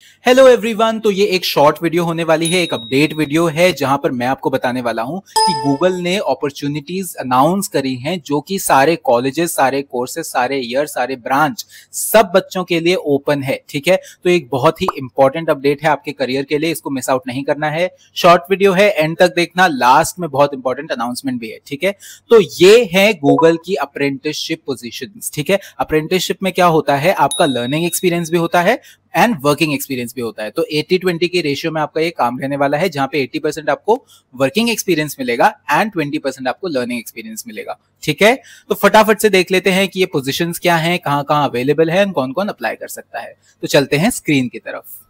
Hello everyone. तो ये एक शॉर्ट वीडियो होने वाली है, एक अपडेट वीडियो है जहां पर मैं आपको बताने वाला हूं कि गूगल ने अपॉर्चुनिटीज अनाउंस करी हैं जो कि सारे कॉलेजेस, सारे कोर्सेज, सारे ईयर, सारे ब्रांच सब बच्चों के लिए ओपन है। ठीक है, तो एक बहुत ही इंपॉर्टेंट अपडेट है आपके करियर के लिए, इसको मिस आउट नहीं करना है। शॉर्ट वीडियो है, एंड तक देखना, लास्ट में बहुत इंपॉर्टेंट अनाउंसमेंट भी है। ठीक है, तो ये है गूगल की अप्रेंटिसशिप पोजीशंस। ठीक है, अप्रेंटिसशिप में क्या होता है, आपका लर्निंग एक्सपीरियंस भी होता है एंड वर्किंग एक्सपीरियंस भी होता है। तो 80-20 के रेशियो में आपका ये काम रहने वाला है, जहां पे 80% आपको वर्किंग एक्सपीरियंस मिलेगा एंड 20% आपको लर्निंग एक्सपीरियंस मिलेगा। ठीक है, तो फटाफट से देख लेते हैं कि ये पोजीशंस क्या हैं, कहां कहां अवेलेबल है, कौन कौन अप्लाई कर सकता है। तो चलते हैं स्क्रीन की तरफ।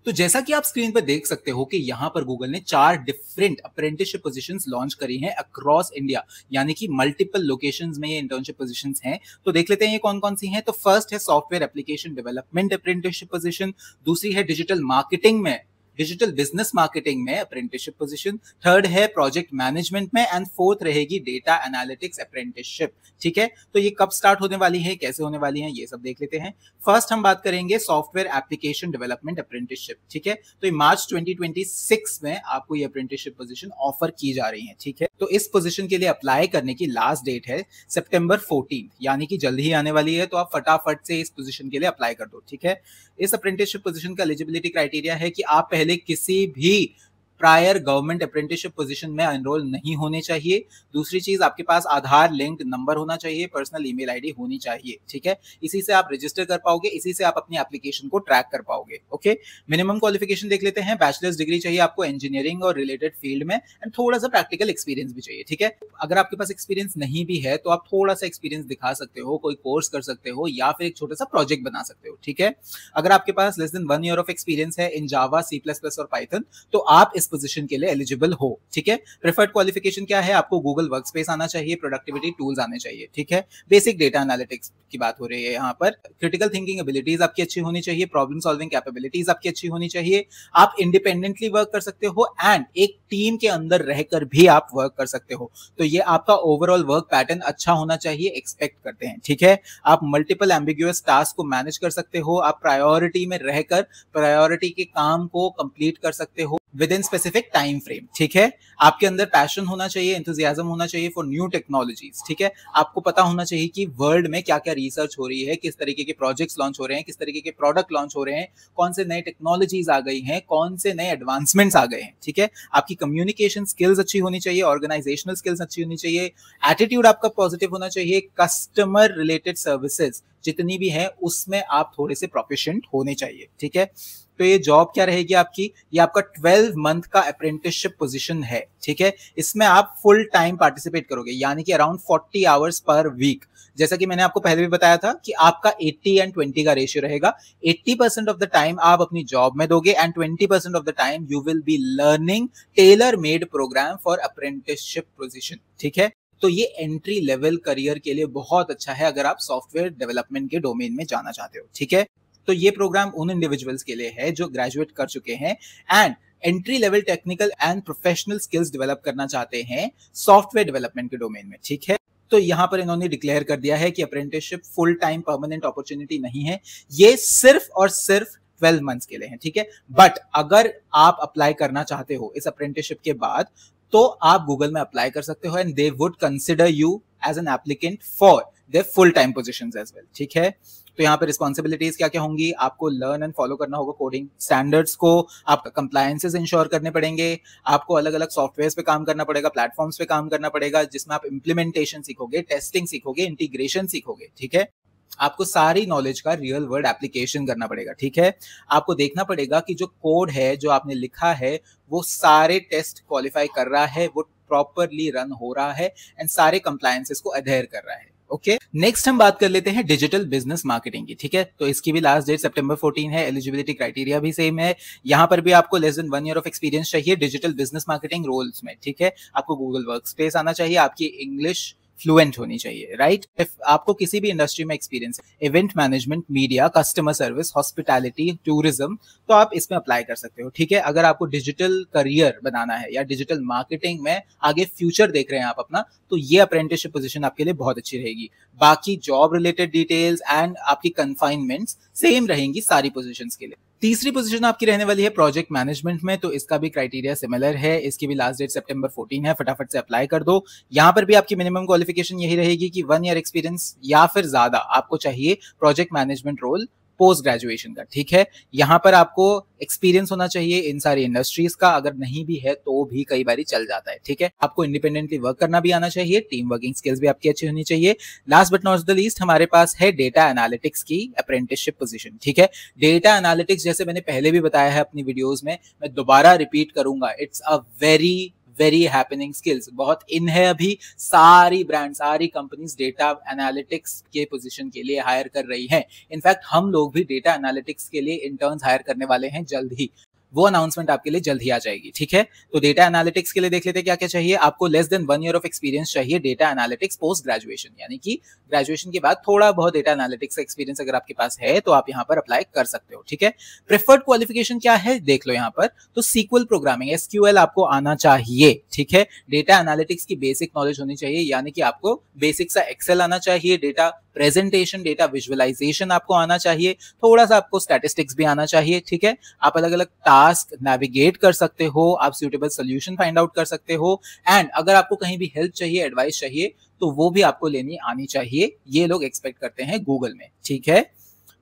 तो जैसा कि आप स्क्रीन पर देख सकते हो कि यहां पर गूगल ने 4 डिफरेंट अप्रेंटिसशिप पोजीशंस लॉन्च करी हैं अक्रॉस इंडिया, यानी कि मल्टीपल लोकेशंस में ये इंटर्नशिप पोजीशंस हैं। तो देख लेते हैं ये कौन कौन सी हैं। तो फर्स्ट है software application development apprenticeship position, दूसरी है डिजिटल मार्केटिंग में, डिजिटल बिजनेस मार्केटिंग में अप्रेंटिसशिप पोजीशन, थर्ड है प्रोजेक्ट मैनेजमेंट में, एंड फोर्थ रहेगी डेटा एनालिटिक्स अप्रेंटिसशिप। ठीक है, तो ये कब स्टार्ट होने वाली है, कैसे होने वाली है, ये सब देख लेते हैं। फर्स्ट हम बात करेंगे सॉफ्टवेयर एप्लीकेशन डेवलपमेंट अप्रेंटिसशिप। ठीक है, तो ये मार्च 2026 में आपको ये अप्रेंटिसशिप पोजीशन ऑफर की जा रही है। ठीक है, तो इस पोजीशन के लिए अप्लाई करने की लास्ट डेट है सितंबर 14, यानी कि जल्दी ही आने वाली है। तो आप फटाफट से इस पोजीशन के लिए अप्लाई कर दो। ठीक है, इस अप्रेंटिसशिप पोजीशन का एलिजिबिलिटी क्राइटेरिया है कि आप पहले किसी भी प्रायर गवर्नमेंट अप्रेंटिसशिप पोजीशन में एनरोल नहीं होने चाहिए। दूसरी चीज, आपके पास आधार लिंक नंबर होना चाहिए, पर्सनल ईमेल आईडी होनी चाहिए। ठीक है, इसी से आप रजिस्टर कर पाओगे, इसी से आप अपनी एप्लीकेशन को ट्रैक कर पाओगे। ओके, मिनिमम क्वालिफिकेशन देख लेते हैं। बैचलर्स डिग्री चाहिए आपको इंजीनियरिंग और रिलेटेड फील्ड में, एंड थोड़ा सा प्रैक्टिकल एक्सपीरियंस भी चाहिए। ठीक है, अगर आपके पास एक्सपीरियंस नहीं भी है तो आप थोड़ा सा एक्सपीरियंस दिखा सकते हो, कोई कोर्स कर सकते हो या फिर एक छोटा सा प्रोजेक्ट बना सकते हो। ठीक है, अगर आपके पास less than 1 year of experience है इन जावा, C++ और पाइथन, तो आप इस पोजीशन के लिए एलिजिबल हो। ठीक है, प्रेफर्ड क्वालिफिकेशन क्या है, आपको गूगल वर्कस्पेस आना चाहिए, प्रोडक्टिविटी टूल्स आने चाहिए। ठीक है, बेसिक डेटा एनालिटिक्स की बात हो रही है यहाँ पर। क्रिटिकल थिंकिंग एबिलिटीज आपकी अच्छी होनी चाहिए, प्रॉब्लम सॉल्विंग कैपेबिलिटीज आपकी अच्छी होनी चाहिए, आप इंडिपेंडेंटली वर्क कर सकते हो एंड एक टीम के अंदर रहकर भी आप वर्क कर सकते हो। तो ये आपका ओवरऑल वर्क पैटर्न अच्छा होना चाहिए, एक्सपेक्ट करते हैं। ठीक है, आप मल्टीपल एम्बिगुअस टास्क को मैनेज कर सकते हो, आप प्रायोरिटी में रहकर प्रायोरिटी के काम को कंप्लीट कर सकते हो with in specific time frame. ठीक है, आपके अंदर पैशन होना चाहिए, एंथुसियाज्म होना चाहिए फॉर न्यू टेक्नोलॉजीज। ठीक है, आपको पता होना चाहिए कि वर्ल्ड में क्या क्या रिसर्च हो रही है, किस तरीके के प्रोजेक्ट्स लॉन्च हो रहे हैं, किस तरीके के प्रोडक्ट लॉन्च हो रहे हैं, कौन से नए टेक्नोलॉजीज आ गई हैं, कौन से नए एडवांसमेंट्स आ गए हैं। ठीक है, आपकी कम्युनिकेशन स्किल्स अच्छी होनी चाहिए, ऑर्गेनाइजेशनल स्किल्स अच्छी होनी चाहिए, एटीट्यूड आपका पॉजिटिव होना चाहिए, कस्टमर रिलेटेड सर्विसेज जितनी भी है उसमें आप थोड़े से प्रोफिशिएंट होने चाहिए। ठीक है, तो ये जॉब क्या रहेगी आपकी, ये आपका 12 मंथ का अप्रेंटिसशिप पोजीशन है। ठीक है, इसमें आप फुल टाइम पार्टिसिपेट करोगे, यानी कि अराउंड 40 आवर्स पर वीक। जैसा कि मैंने आपको पहले भी बताया था कि आपका 80 एंड 20 का रेशियो रहेगा। 80% ऑफ द टाइम आप अपनी जॉब में दोगे and 20% of the time you will be learning tailor made program for apprenticeship position. ठीक है, तो ये एंट्री लेवल करियर के लिए बहुत अच्छा है अगर आप सॉफ्टवेयर डेवलपमेंट के डोमेन में जाना चाहते हो। ठीक है, तो ये प्रोग्राम उन इंडिविजुअल्स के लिए है जो ग्रेजुएट कर चुके हैं and entry level technical and professional skills develop करना चाहते हैं सॉफ्टवेयर डेवलपमेंट के डोमेन में। ठीक है, तो यहां पर इन्होंने डिक्लेयर कर दिया है कि apprenticeship full time permanent opportunity नहीं है, ये सिर्फ और सिर्फ 12 मंथ्स के लिए है। ठीक है, बट अगर आप अप्लाई करना चाहते हो इस अप्रेंटिसशिप के बाद तो आप गूगल में अप्लाई कर सकते हो and they would consider you as an applicant for their full time positions as well. ठीक है, तो यहाँ पर रिस्पॉन्सिबिलिटीज क्या क्या होंगी, आपको लर्न एंड फॉलो करना होगा कोडिंग स्टैंडर्ड्स को, आपका कंप्लायंसेस इंश्योर करने पड़ेंगे, आपको अलग अलग सॉफ्टवेयर पे काम करना पड़ेगा, प्लेटफॉर्म्स पे काम करना पड़ेगा जिसमें आप इंप्लीमेंटेशन सीखोगे, टेस्टिंग सीखोगे, इंटीग्रेशन सीखोगे। ठीक है, आपको सारी नॉलेज का रियल वर्ल्ड एप्लीकेशन करना पड़ेगा। ठीक है, आपको देखना पड़ेगा कि जो कोड है जो आपने लिखा है वो सारे टेस्ट क्वालिफाई कर रहा है, वो प्रॉपरली रन हो रहा है एंड सारे कंप्लायंसेस को अडेयर कर रहा है। ओके, नेक्स्ट हम बात कर लेते हैं डिजिटल बिजनेस मार्केटिंग की। ठीक है, तो इसकी भी लास्ट डेट सितंबर 14 है, एलिजिबिलिटी क्राइटेरिया भी सेम है। यहाँ पर भी आपको less than 1 year of experience चाहिए डिजिटल बिजनेस मार्केटिंग रोल्स में। ठीक है, आपको गूगल वर्कस्पेस आना चाहिए, आपकी इंग्लिश फ्लुएंट होनी चाहिए, राइट। इफ आपको किसी भी इंडस्ट्री में एक्सपीरियंस है, event management, media, customer service, hospitality, tourism, तो आप इसमें अप्लाई कर सकते हो। ठीक है, अगर आपको डिजिटल करियर बनाना है या डिजिटल मार्केटिंग में आगे फ्यूचर देख रहे हैं आप अपना, तो ये अप्रेंटिसशिप पोजीशन आपके लिए बहुत अच्छी रहेगी। बाकी जॉब रिलेटेड डिटेल्स एंड आपकी कन्फाइनमेंट्स सेम रहेंगी सारी पोजीशंस के लिए। तीसरी पोजीशन आपकी रहने वाली है प्रोजेक्ट मैनेजमेंट में, तो इसका भी क्राइटेरिया सिमिलर है। इसकी भी लास्ट डेट सितंबर 14 है, फटाफट से अप्लाई कर दो। यहाँ पर भी आपकी मिनिमम क्वालिफिकेशन यही रहेगी कि 1 ईयर एक्सपीरियंस या फिर ज्यादा आपको चाहिए project management role post graduation का, ठीक है। यहाँ पर आपको एक्सपीरियंस होना चाहिए इन सारी इंडस्ट्रीज का, अगर नहीं भी है तो भी कई बार चल जाता है, ठीक है। आपको इंडिपेंडेंटली वर्क करना भी आना चाहिए, टीम वर्किंग स्किल्स भी आपकी अच्छी होनी चाहिए। Last but not the least हमारे पास है डेटा एनालिटिक्स की अप्रेंटिसशिप पोजीशन, ठीक है। डेटा एनालिटिक्स जैसे मैंने पहले भी बताया है अपनी वीडियोस में, मैं दोबारा रिपीट करूंगा, it's a very happening skills, बहुत इन है अभी। सारी ब्रांड, सारी कंपनीज डेटा एनालिटिक्स के पोजीशन के लिए हायर कर रही हैं। इनफैक्ट हम लोग भी डेटा एनालिटिक्स के लिए इंटर्न्स हायर करने वाले हैं जल्द ही, वो अनाउंसमेंट आपके लिए जल्द ही आ जाएगी, ठीक है। तो डेटा एनालिटिक्स के लिए देख लेते हैं क्या क्या चाहिए। आपको less than 1 year of experience चाहिए डेटा एनालिटिक्स पोस्ट ग्रेजुएशन, यानी कि ग्रेजुएशन के बाद थोड़ा बहुत डेटा एनालिटिक्स का एक्सपीरियंस अगर आपके पास है तो आप यहाँ पर अप्लाई कर सकते हो, ठीक है। प्रेफर्ड क्वालिफिकेशन क्या है देख लो यहाँ पर, तो सीक्वल प्रोग्रामिंग एसक्यूएल आपको आना चाहिए, ठीक है। डेटा एनालिटिक्स की बेसिक नॉलेज होनी चाहिए, यानी कि आपको बेसिक सा एक्सेल आना चाहिए, डेटा प्रेजेंटेशन, डेटा विजुअलाइजेशन आपको आना चाहिए, थोड़ा सा आपको स्टैटिस्टिक्स भी आना चाहिए, ठीक है। आप अलग अलग टास्क नेविगेट कर सकते हो, आप सूटेबल सोल्यूशन फाइंड आउट कर सकते हो, एंड अगर आपको कहीं भी हेल्प चाहिए, एडवाइस चाहिए, तो वो भी आपको लेनी आनी चाहिए। ये लोग एक्सपेक्ट करते हैं गूगल में, ठीक है।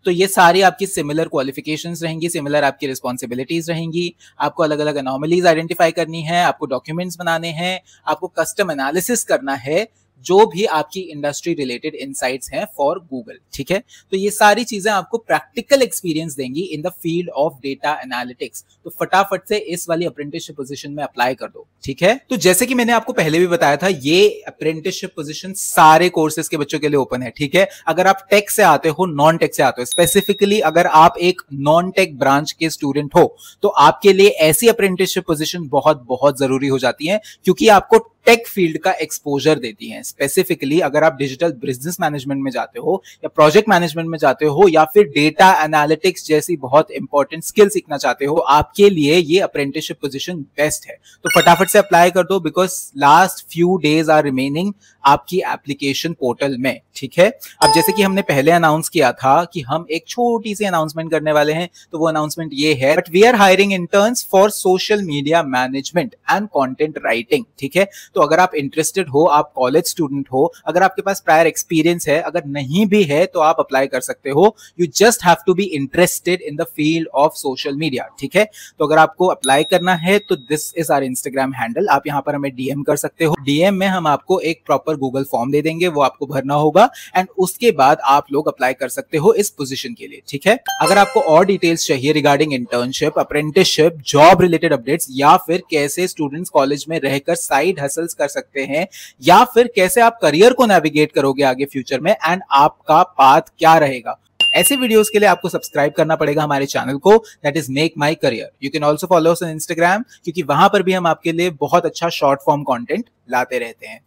तो ये सारी आपकी सिमिलर क्वालिफिकेशंस रहेंगी, सिमिलर आपकी रिस्पॉन्सिबिलिटीज रहेंगी। आपको अलग अलग अनोमलीज आइडेंटिफाई करनी है, आपको डॉक्यूमेंट्स बनाने हैं, आपको कस्टम एनालिसिस करना है, जो भी आपकी इंडस्ट्री रिलेटेड इनसाइट्स हैं फॉर गूगल, ठीक है। तो ये सारी चीजें आपको प्रैक्टिकल एक्सपीरियंस देंगी इन the field of data analytics. तो फटाफट से इस वाली अप्रेंटिसशिप पोजीशन में अप्लाई कर दो, ठीक है। तो जैसे कि मैंने आपको पहले भी बताया था, ये अप्रेंटिसशिप पोजीशन सारे कोर्सेज के बच्चों के लिए ओपन है, ठीक है। अगर आप टेक से आते हो, नॉन टेक से आते हो, स्पेसिफिकली अगर आप एक नॉन टेक ब्रांच के स्टूडेंट हो, तो आपके लिए ऐसी अप्रेंटिसशिप पोजीशन बहुत बहुत जरूरी हो जाती है, क्योंकि आपको टेक फील्ड का एक्सपोजर देती हैं। स्पेसिफिकली अगर आप डिजिटल बिजनेस मैनेजमेंट में जाते हो, या प्रोजेक्ट मैनेजमेंट में जाते हो, या फिर डेटा एनालिटिक्स जैसी बहुत इंपॉर्टेंट स्किल सीखना चाहते हो, आपके लिए ये अप्रेंटिसशिप पोजीशन बेस्ट है। तो फटाफट से अप्लाई कर दो, because last few days are remaining आपकी एप्लीकेशन पोर्टल में, ठीक है। अब जैसे कि हमने पहले अनाउंस किया था कि हम एक छोटी सी अनाउंसमेंट करने वाले हैं, तो वो अनाउंसमेंट ये है, but we are hiring interns for social media management and content writing, ठीक है। तो अगर आप इंटरेस्टेड हो, आप कॉलेज स्टूडेंट हो, अगर आपके पास प्रायर एक्सपीरियंस है, अगर नहीं भी है तो आप अप्लाई कर सकते हो। You just have to be interested in the field of social media, ठीक है। तो अगर आपको अप्लाई करना है तो this is our Instagram handle, आप यहाँ पर हमें डीएम कर सकते हो। डीएम में हम आपको एक प्रॉपर गूगल फॉर्म दे देंगे, वो आपको भरना होगा, एंड उसके बाद आप लोग अप्लाई कर सकते हो इस पोजीशन के लिए, ठीक है। अगर आपको और डिटेल्स चाहिए regarding internship, apprenticeship, job related updates, या फिर कैसे स्टूडेंट्स कॉलेज में रहकर साइड हसल्स कर सकते हैं, या फिर कैसे आप करियर को नेविगेट करोगे आगे फ्यूचर में, एंड आपका पाथ क्या रहेगा, ऐसे वीडियोस के लिए आपको सब्सक्राइब करना पड़ेगा हमारे चैनल को, that is make my career. You can also follow us on Instagram, क्योंकि वहां पर भी हम आपके लिए बहुत अच्छा शॉर्ट फॉर्म कंटेंट लाते रहते हैं।